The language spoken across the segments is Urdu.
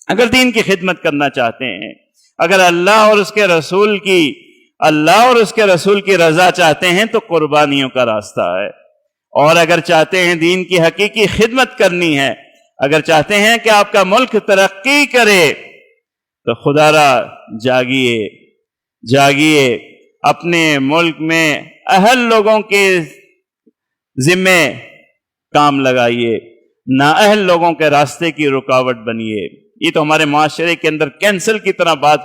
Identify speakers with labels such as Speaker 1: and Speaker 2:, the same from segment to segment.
Speaker 1: اگر دین کی خدمت کرنا چاہتے ہیں، اگر اللہ اور اس کے رسول کی رضا چاہتے ہیں تو قربانیوں کا راستہ ہے، اور اگر چاہتے ہیں دین کی حقیقی خدمت کرنی ہے، اگر چاہتے ہیں کہ آپ کا ملک ترقی کرے تو خدا را جاگیے، اپنے ملک میں اہل لوگوں کے ذمے کام لگائیے، نااہل لوگوں کے راستے کی رکاوٹ بنیے۔ یہ تو ہمارے معاشرے کے اندر کینسر کی طرح بات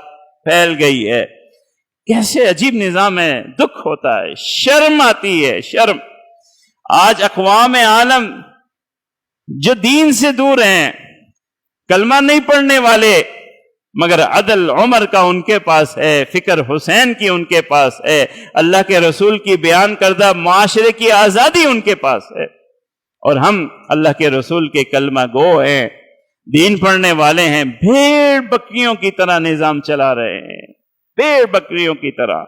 Speaker 1: پھیل گئی ہے۔ کیسے عجیب نظام ہے، دکھ ہوتا ہے، شرم آتی ہے، شرم۔ آج اقوام عالم جو دین سے دور ہیں، کلمہ نہیں پڑھنے والے، مگر عدل عمر کا ان کے پاس ہے، فکر حسین کی ان کے پاس ہے، اللہ کے رسول کی بیان کردہ معاشرے کی آزادی ان کے پاس ہے، اور ہم اللہ کے رسول کے کلمہ گو ہیں، دین پڑھنے والے ہیں، بھیڑ بکریوں کی طرح نظام چلا رہے ہیں، بھیڑ بکریوں کی طرح۔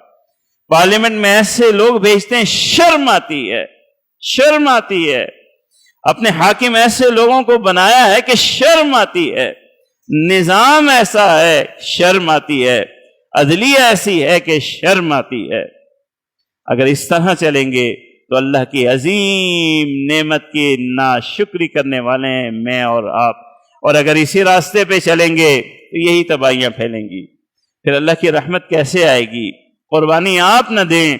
Speaker 1: پارلیمنٹ میں ایسے لوگ بھیجتے ہیں، شرم آتی ہے، شرم آتی ہے۔ اپنے حاکم ایسے لوگوں کو بنایا ہے کہ شرم آتی ہے، نظام ایسا ہے، شرم آتی ہے، عدلیہ ایسی ہے کہ شرم آتی ہے۔ اگر اس طرح چلیں گے تو اللہ کی عظیم نعمت کی ناشکری کرنے والے ہیں میں اور آپ، اور اگر اسی راستے پہ چلیں گے تو یہی تباہیاں پھیلیں گی، پھر اللہ کی رحمت کیسے آئے گی؟ قربانی آپ نہ دیں،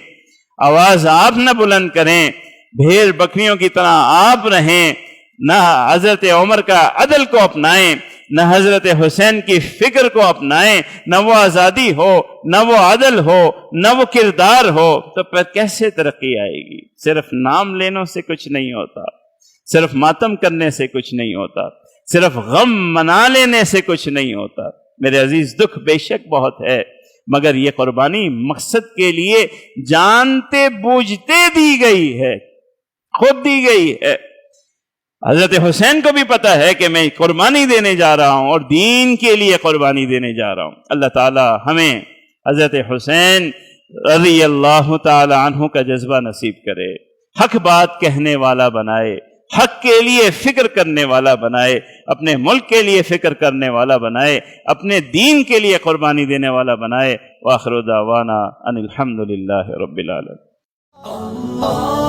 Speaker 1: آواز آپ نہ بلند کریں، بھیڑ بکریوں کی طرح آپ رہیں، نہ حضرت عمر کا عدل کو اپنائیں، نہ حضرت حسین کی فکر کو اپنائیں، نہ وہ آزادی ہو، نہ وہ عدل ہو، نہ وہ کردار ہو، تو پھر کیسے ترقی آئے گی؟ صرف نام لینے سے کچھ نہیں ہوتا، صرف ماتم کرنے سے کچھ نہیں ہوتا، صرف غم منا لینے سے کچھ نہیں ہوتا۔ میرے عزیز، دکھ بے شک بہت ہے، مگر یہ قربانی مقصد کے لیے جانتے بوجھتے دی گئی ہے، خود دی گئی ہے۔ حضرت حسین کو بھی پتا ہے کہ میں قربانی دینے جا رہا ہوں اور دین کے لیے قربانی دینے جا رہا ہوں۔ اللہ تعالی ہمیں حضرت حسین رضی اللہ تعالی عنہ کا جذبہ نصیب کرے، حق بات کہنے والا بنائے، حق کے لیے فکر کرنے والا بنائے، اپنے ملک کے لیے فکر کرنے والا بنائے، اپنے دین کے لیے قربانی دینے والا بنائے۔ وآخر دعوانا ان الحمد للہ رب العالمین۔